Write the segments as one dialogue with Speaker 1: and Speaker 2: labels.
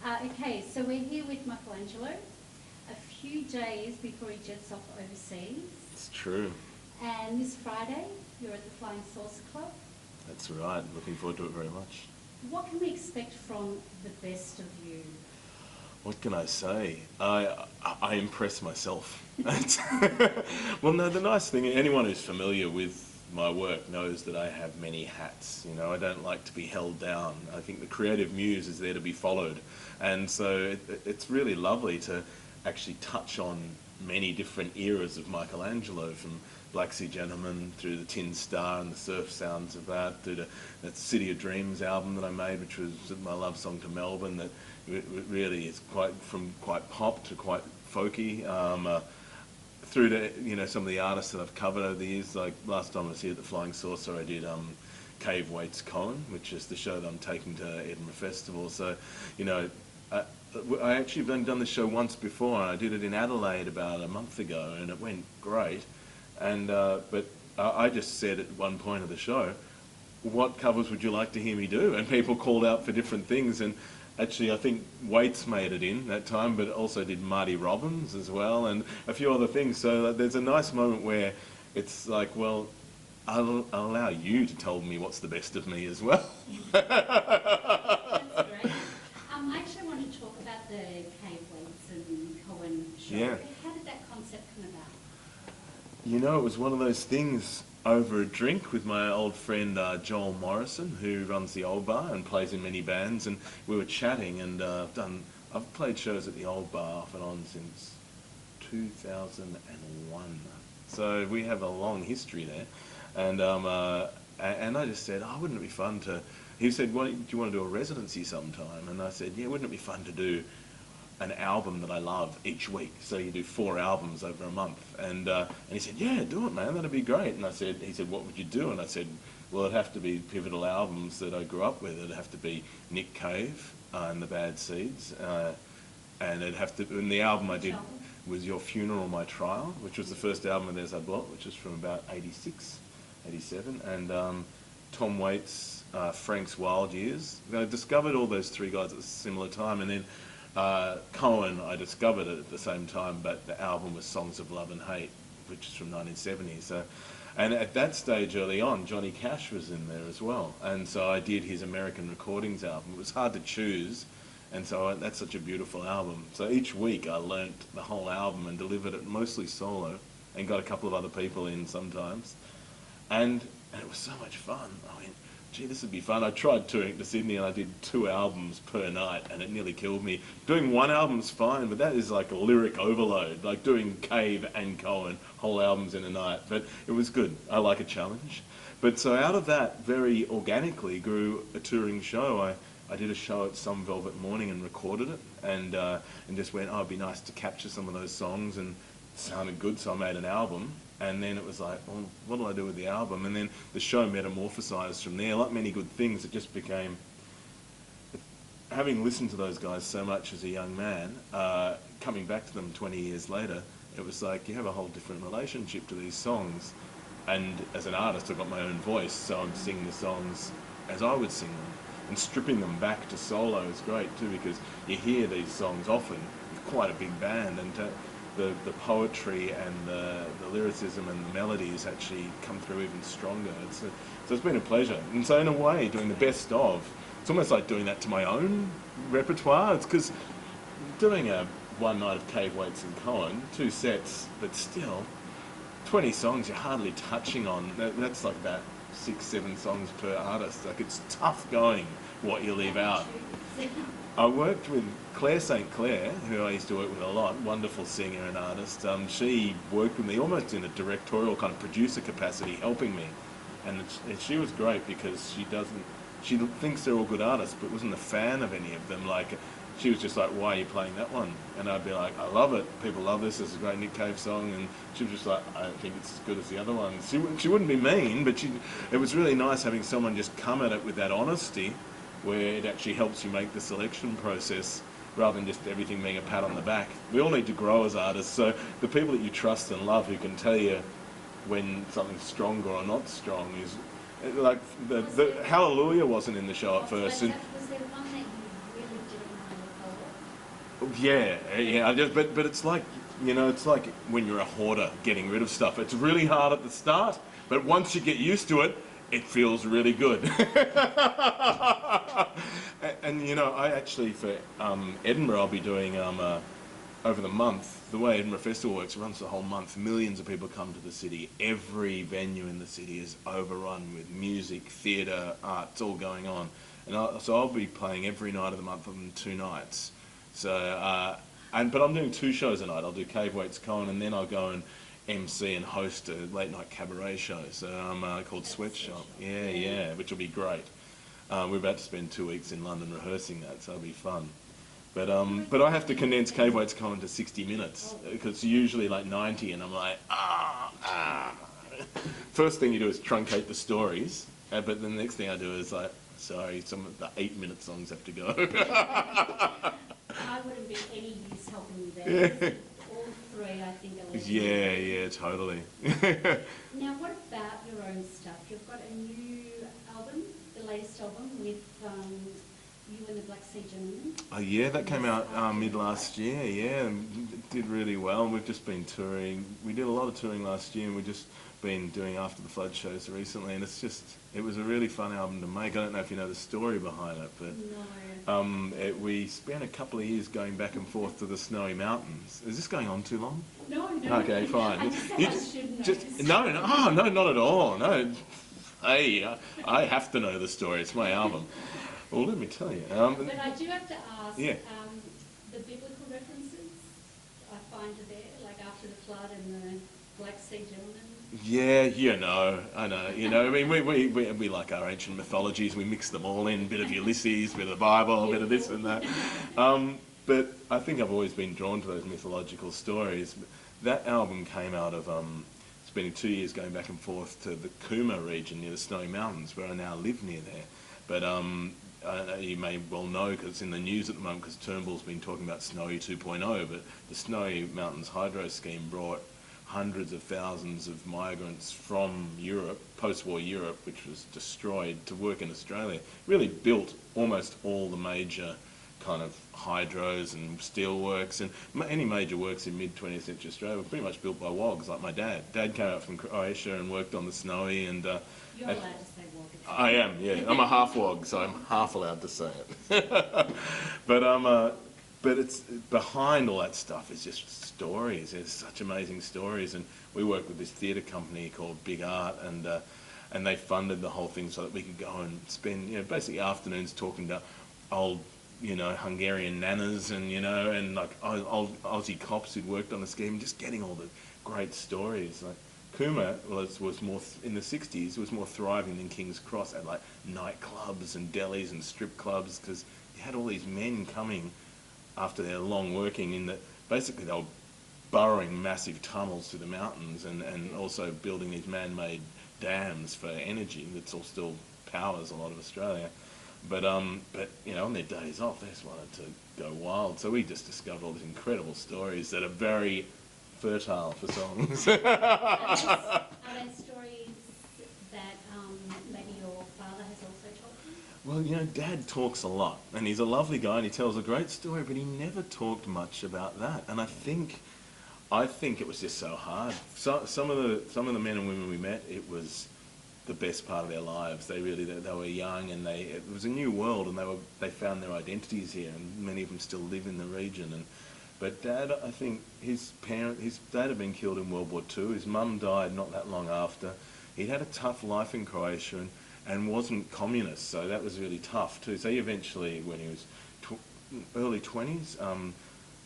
Speaker 1: Okay, so we're here with Mikelangelo a few days before he jets off overseas.
Speaker 2: It's true.
Speaker 1: And this Friday, you're at the Flying Saucer Club.
Speaker 2: That's right. Looking forward to it very much.
Speaker 1: What can we expect from the best of you?
Speaker 2: What can I say? I impress myself. Well, no, the nice thing, anyone who's familiar with my work knows that I have many hats. You know, I don't like to be held down. I think the creative muse is there to be followed. And so it's really lovely to actually touch on many different eras of Michelangelo, from Black Sea Gentleman through the Tin Star and the surf sounds of that, through to that City of Dreams album that I made, which was my love song to Melbourne, that really is quite pop to quite folky, through to some of the artists that I've covered over the years. Like last time I was here at the Flying Saucer, I did Cave Waits Cohen, which is the show that I'm taking to Edinburgh Festival. So, I actually have only done this show once before, and I did it in Adelaide about a month ago, and it went great. And but I just said at one point of the show, what covers would you like to hear me do? And people called out for different things, and actually I think Waits made it in that time, but also did Marty Robbins as well, and a few other things. So there's a nice moment where it's like, well, I'll allow you to tell me what's the best of me as well.
Speaker 1: That's great. I actually want to talk about the Cave Waits and Cohen show.
Speaker 2: Yeah.
Speaker 1: How did that concept come about?
Speaker 2: It was one of those things over a drink with my old friend Joel Morrison, who runs the Old Bar and plays in many bands, and we were chatting, and I've played shows at the Old Bar off and on since 2001, so we have a long history there. And I just said, oh, wouldn't it be fun to... He said, do you want to do a residency sometime? And I said, yeah, wouldn't it be fun to do an album that I love each week? So you do 4 albums over a month. And he said, yeah, do it, man, that'd be great. And he said, what would you do? And I said, well, it'd have to be pivotal albums that I grew up with. It'd have to be Nick Cave and the Bad Seeds. And the album I did was Your Funeral, My Trial, which was the first album of theirs I bought, which was from about 86, 87. And Tom Waits, Frank's Wild Years. I discovered all those 3 guys at a similar time, and then Cohen I discovered it at the same time, but the album was Songs of Love and Hate, which is from 1970. So, and at that stage early on, Johnny Cash was in there as well, and so I did his American Recordings album. It was hard to choose, and so that's such a beautiful album. So each week I learnt the whole album and delivered it mostly solo, and got a couple of other people in sometimes, and it was so much fun. I mean, gee, this would be fun. I tried touring to Sydney and I did 2 albums per night, and it nearly killed me. Doing 1 album's fine, but that is like a lyric overload, like doing Cave and Cohen, whole albums in a night. But it was good. I like a challenge. But so out of that, very organically grew a touring show. I did a show at Some Velvet Morning and recorded it, and just went, oh, it'd be nice to capture some of those songs, and it sounded good, so I made an album. And then it was like, well, what'll I do with the album? And then the show metamorphosized from there. Like many good things, it just became, having listened to those guys so much as a young man, coming back to them 20 years later, it was like you have a whole different relationship to these songs. And as an artist, I've got my own voice, so I'm singing the songs as I would sing them. And stripping them back to solo is great too, because you hear these songs often with quite a big band, and the poetry and the lyricism and the melodies actually come through even stronger. So it's been a pleasure. And so in a way, doing the best of, it's almost like doing that to my own repertoire. It's because doing a 1 night of Cave Waits and Cohen, 2 sets, but still, 20 songs you're hardly touching on. That's like about 6, 7 songs per artist. Like, it's tough going what you leave out. I worked with Claire St. Clair, who I used to work with a lot, wonderful singer and artist. She worked with me almost in a directorial kind of producer capacity, helping me. And she was great because she thinks they're all good artists, but wasn't a fan of any of them. Like, she was just like, why are you playing that one? And I'd be like, I love it, people love this, it's a great Nick Cave song. And she was just like, I don't think it's as good as the other ones. She wouldn't be mean, but it was really nice having someone just come at it with that honesty, where it actually helps you make the selection process rather than just everything being a pat on the back. We all need to grow as artists, so the people that you trust and love who can tell you when something's stronger or not strong is... Like, the Hallelujah wasn't in the show at first.
Speaker 1: Was there one that you really didn't want to
Speaker 2: Yeah, yeah. But it's like, it's like when you're a hoarder getting rid of stuff. It's really hard at the start, but once you get used to it, it feels really good. And I actually for Edinburgh, I'll be doing over the month. The way Edinburgh Festival works, it runs the whole month. Millions of people come to the city. Every venue in the city is overrun with music, theatre, art. It's all going on. So I'll be playing every night of the month on 2 nights. So, but I'm doing 2 shows a night. I'll do Cave Waits Cohen, and then I'll go and MC and host a late night cabaret show. So called Sweatshop. Yeah, which will be great. We're about to spend 2 weeks in London rehearsing that, so it'll be fun. But I have to condense Cave Waits Cohen to 60 minutes because it's usually like 90, and I'm like, First thing you do is truncate the stories, but then the next thing I do is like, sorry, some of the 8-minute songs have to go.
Speaker 1: I wouldn't be any use helping you there. All 3, I think, are legendary.
Speaker 2: Yeah, totally.
Speaker 1: Now, what about your own stuff? You've got a new album, the latest album with you and the Black Sea Gentlemen.
Speaker 2: Oh yeah, that came out mid last year. Yeah, and it did really well. We've just been touring. We did a lot of touring last year, and we've just been doing After the Flood shows recently. And it was a really fun album to make. I don't know if you know the story behind it, but
Speaker 1: No.
Speaker 2: we spent a couple of years going back and forth to the Snowy Mountains. Is this going on too long?
Speaker 1: No.
Speaker 2: Okay, fine.
Speaker 1: I just should know.
Speaker 2: No, not at all. No, hey, I have to know the story. It's my album. Well, let me tell you.
Speaker 1: But I do have to ask,
Speaker 2: Yeah.
Speaker 1: the biblical references, I find are there, like After the Flood and the Black Sea Gentlemen.
Speaker 2: Yeah, I know. I mean, we like our ancient mythologies. We mix them all in. A bit of Ulysses, a bit of the Bible, a bit of this and that. But I think I've always been drawn to those mythological stories. That album came out of spending 2 years going back and forth to the Cooma region near the Snowy Mountains, where I now live near there. But you may well know, because it's in the news at the moment, because Turnbull's been talking about Snowy 2.0, but the Snowy Mountains Hydro Scheme brought hundreds of thousands of migrants from Europe, post-war Europe, which was destroyed, to work in Australia. Really built almost all the major kind of hydros and steelworks, and any major works in mid-20th century Australia were pretty much built by wogs, like my dad. Dad came out from Croatia and worked on the Snowy, and
Speaker 1: You're allowed to say wog.
Speaker 2: I am, yeah. I'm a half wog, so I'm half allowed to say it. But it's behind all that stuff is just stories. There's such amazing stories, and we work with this theatre company called Big Art, and they funded the whole thing so that we could go and spend, basically afternoons talking to old, Hungarian nanas and like old Aussie cops who'd worked on the scheme, just getting all the great stories. Like Cooma was more in the 60s. Was more thriving than King's Cross. Had like nightclubs and delis and strip clubs, because you had all these men coming after their long working in that. Basically, they were burrowing massive tunnels through the mountains and also building these man-made dams for energy that's all still powers a lot of Australia. But on their days off, they just wanted to go wild. So we just discovered all these incredible stories that are very fertile for songs.
Speaker 1: Are there stories that maybe your father has also told you?
Speaker 2: Well, Dad talks a lot, and he's a lovely guy, and he tells a great story, but he never talked much about that. And I think it was just so hard. So, some of the men and women we met, it was the best part of their lives. They were young, and it was a new world, and they found their identities here, and many of them still live in the region. But Dad, I think his dad had been killed in World War II. His mum died not that long after. He'd had a tough life in Croatia and wasn't communist, so that was really tough too. So he eventually, when he was early 20s,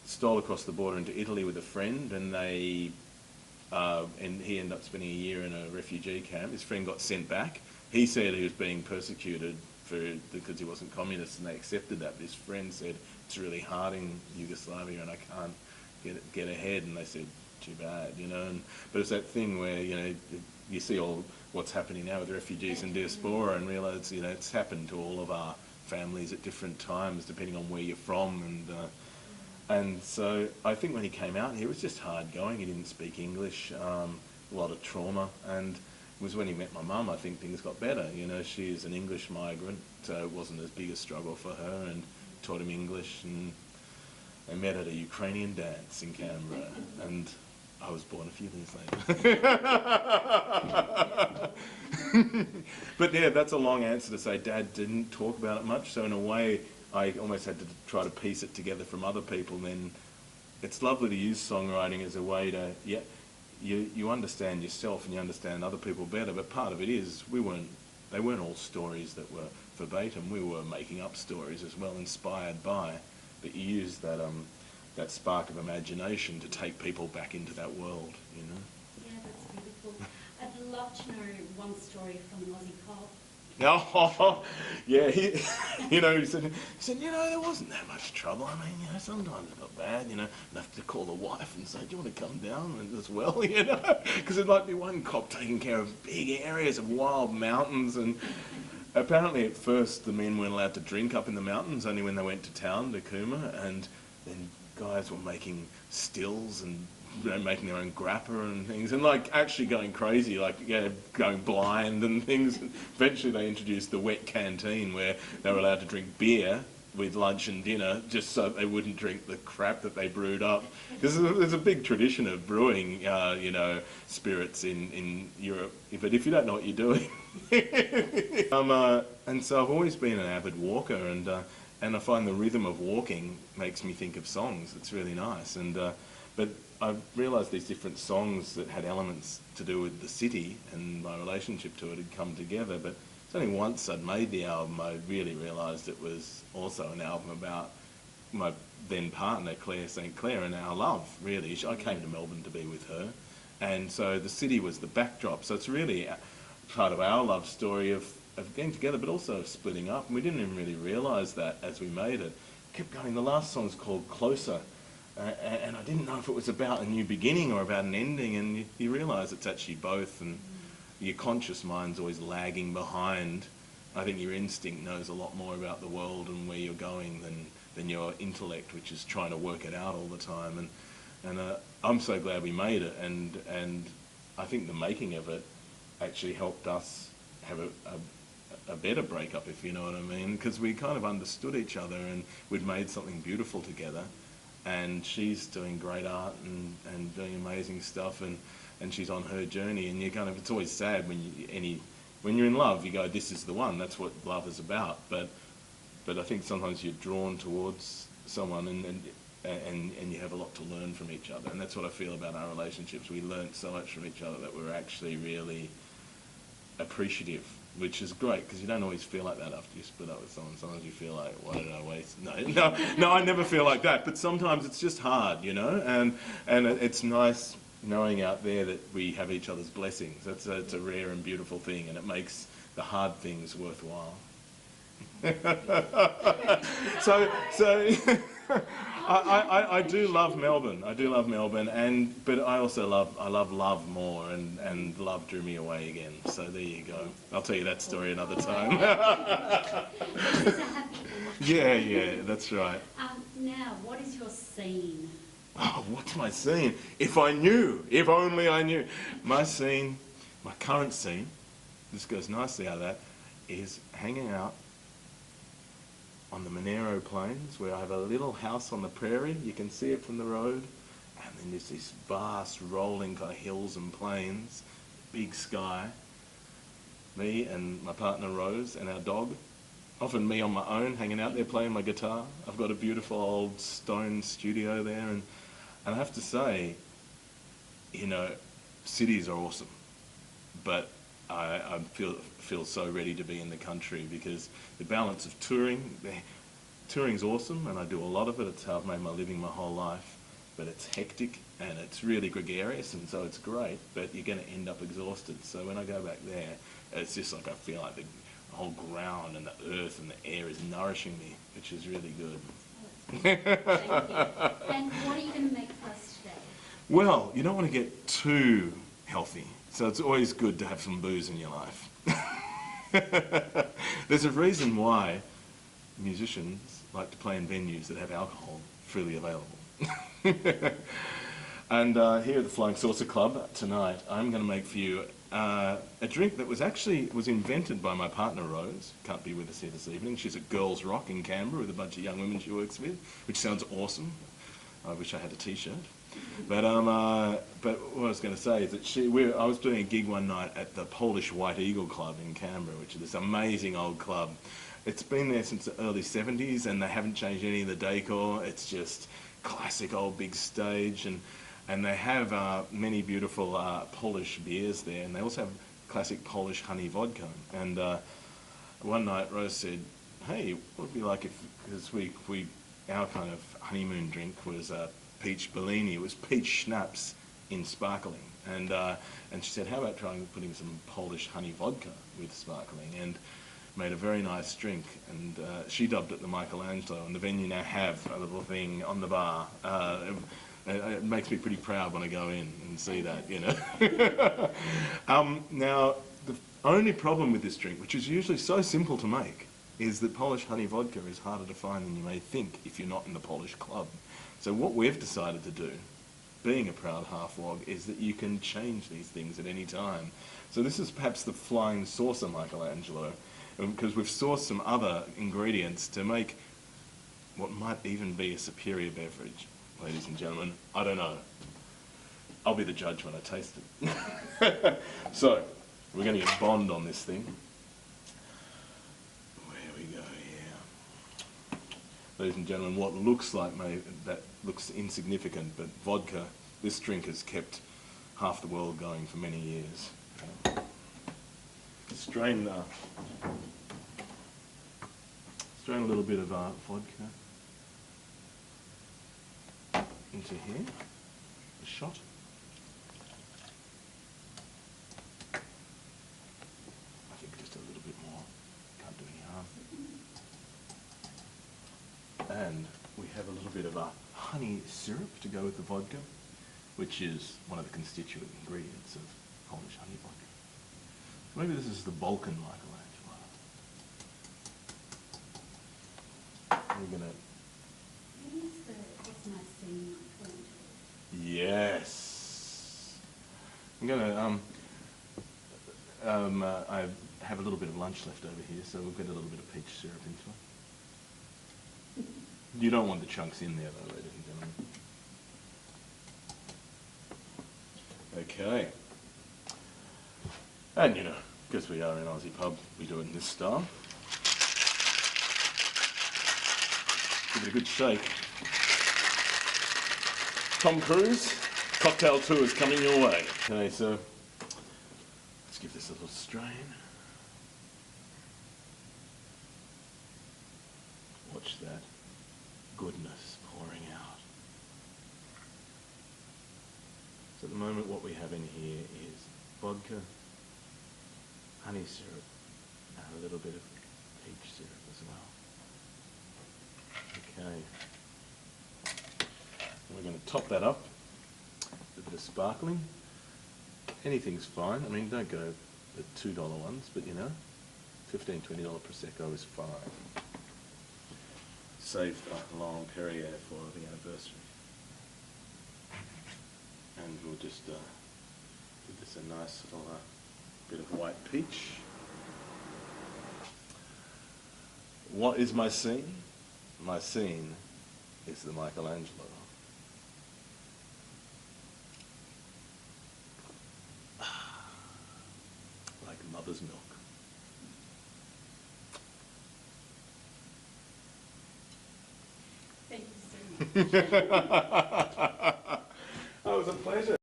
Speaker 2: stole across the border into Italy with a friend, and he ended up spending a year in a refugee camp. His friend got sent back. He said he was being persecuted because he wasn't communist, and they accepted that. But his friend said, it's really hard in Yugoslavia and I can't get ahead, and they said, too bad, but it's that thing where, you see all what's happening now with refugees and diaspora and realise, it's happened to all of our families at different times, depending on where you're from, and so I think when he came out here, it was just hard going. He didn't speak English, a lot of trauma, and it was when he met my mum, I think things got better. She's an English migrant, so it wasn't as big a struggle for her, and taught him English, They met at a Ukrainian dance in Canberra, and I was born a few years later. But yeah, that's a long answer to say Dad didn't talk about it much, so in a way I almost had to try to piece it together from other people. Then it's lovely to use songwriting as a way to, yeah, you understand yourself and you understand other people better, but part of it is they weren't all stories that were verbatim. We were making up stories as well, inspired by, but you use that spark of imagination to take people back into that world, you know.
Speaker 1: Yeah, that's beautiful. I'd love to know one story from an Aussie cop.
Speaker 2: Oh, yeah, he said, there wasn't that much trouble. I mean, sometimes it's not bad, enough to call the wife and say, do you want to come down as well, because there'd like be one cop taking care of big areas of wild mountains, and apparently at first the men weren't allowed to drink up in the mountains, only when they went to town, to Cooma, and then guys were making stills and making their own grappa and things, and like actually going crazy, going blind and things. Eventually they introduced the wet canteen where they were allowed to drink beer with lunch and dinner just so they wouldn't drink the crap that they brewed up. Because there's a big tradition of brewing, spirits in Europe, but if you don't know what you're doing. And so I've always been an avid walker, and I find the rhythm of walking makes me think of songs. It's really nice, but I've realised these different songs that had elements to do with the city and my relationship to it had come together, but it's only once I'd made the album I really realised it was also an album about my then partner, Claire St. Clair, and our love, really. I came to Melbourne to be with her, and so the city was the backdrop, so it's really part of our love story of getting together, but also of splitting up, and we didn't even really realise that as we made it. Kept going, the last song's called Closer, and I didn't know if it was about a new beginning or about an ending, and you realise it's actually both, and your conscious mind's always lagging behind. I think your instinct knows a lot more about the world and where you're going than your intellect, which is trying to work it out all the time, and I'm so glad we made it, and I think the making of it actually helped us have a better breakup, if you know what I mean, because we kind of understood each other and we'd made something beautiful together. And she's doing great art and doing amazing stuff, and she's on her journey, and it's always sad when you're in love, you go, this is the one, that's what love is about, but I think sometimes you're drawn towards someone and you have a lot to learn from each other, and that's what I feel about our relationships. We learnt so much from each other that we're actually really appreciative, which is great, because you don't always feel like that after you split up with someone. Sometimes you feel like, why did I waste? No, I never feel like that, but sometimes it's just hard, and it's nice knowing out there that we have each other's blessings. It's a rare and beautiful thing, and it makes the hard things worthwhile. So I do love Melbourne. I do love Melbourne, but I also love love more, and love drew me away again. So there you go. I'll tell you that story another time.
Speaker 1: This is a happy ending.
Speaker 2: Yeah, that's right.
Speaker 1: Now, what is your scene?
Speaker 2: Oh, what's my scene? If only I knew. My current scene, this goes nicely out of that, is hanging out on the Monero Plains, where I have a little house on the prairie. You can see it from the road, and then there's these vast rolling kind of hills and plains, big sky. Me and my partner Rose and our dog. Often me on my own, hanging out there playing my guitar. I've got a beautiful old stone studio there, and I have to say, cities are awesome, but I feel so ready to be in the country, because the balance of touring's awesome, and I do a lot of it. It's how I've made my living my whole life, but it's hectic and it's really gregarious, and so it's great, but you're going to end up exhausted. So when I go back there, it's just like I feel like the whole ground and the earth and the air is nourishing me, which is really good.
Speaker 1: Thank you. And what are you going to make for us today?
Speaker 2: Well, you don't want to get too healthy, so it's always good to have some booze in your life. There's a reason why musicians like to play in venues that have alcohol freely available. And here at the Flying Saucer Club tonight, I'm going to make for you a drink that was invented by my partner Rose. Can't be with us here this evening. She's at Girls Rock in Canberra with a bunch of young women she works with, which sounds awesome. I wish I had a T-shirt. But what I was going to say is that I was doing a gig one night at the Polish White Eagle Club in Canberra, which is this amazing old club. It's been there since the early 70s, and they haven't changed any of the decor. It's just classic old big stage, and they have many beautiful Polish beers there, and they also have classic Polish honey vodka. And one night Rose said, "Hey, what would it be like if," because our kind of honeymoon drink was peach Bellini. It was peach schnapps in sparkling, and she said, "How about trying putting some Polish honey vodka with sparkling?" And made a very nice drink, and she dubbed it the Mikelangelo, and the venue now have a little thing on the bar. It makes me pretty proud when I go in and see that, you know. Now, the only problem with this drink, which is usually so simple to make, is that Polish honey vodka is harder to find than you may think if you're not in the Polish club. So what we've decided to do, being a proud half-wog, is that you can change these things at any time. So this is perhaps the flying saucer Mikelangelo, because we've sourced some other ingredients to make what might even be a superior beverage. Ladies and gentlemen, I don't know. I'll be the judge when I taste it. So, we're going to get Bond on this thing. Where we go here. Ladies and gentlemen, what looks like that looks insignificant, but vodka, this drink has kept half the world going for many years. Strain a little bit of vodka into here, a shot. I think just a little bit more, can't do any harm. And we have a little bit of honey syrup to go with the vodka, which is one of the constituent ingredients of Polish honey vodka. Maybe this is the Balkan Mikelangelo. We're gonna.
Speaker 1: What's my scene Michelangelo?
Speaker 2: Yes. I'm gonna. I have a little bit of lunch left over here, so we'll get a little bit of peach syrup into it. You don't want the chunks in there, though, ladies and gentlemen. Okay. And, you know, because we are in an Aussie pub, we do it in this style. Give it a good shake. Tom Cruise, cocktail tour is coming your way. Okay, so let's give this a little strain. Watch that goodness pouring out. So at the moment what we have in here is vodka, honey syrup, and a little bit of peach syrup as well. Okay. And we're going to top that up with a bit of sparkling. Anything's fine. I mean, don't go the $2 ones, but you know, $15, $20 Prosecco is fine. Saved a long Perrier for the anniversary. And we'll just give this a nice little bit of white peach. What is my scene? My scene is the Mikelangelo. Like mother's milk.
Speaker 1: Thank you so much.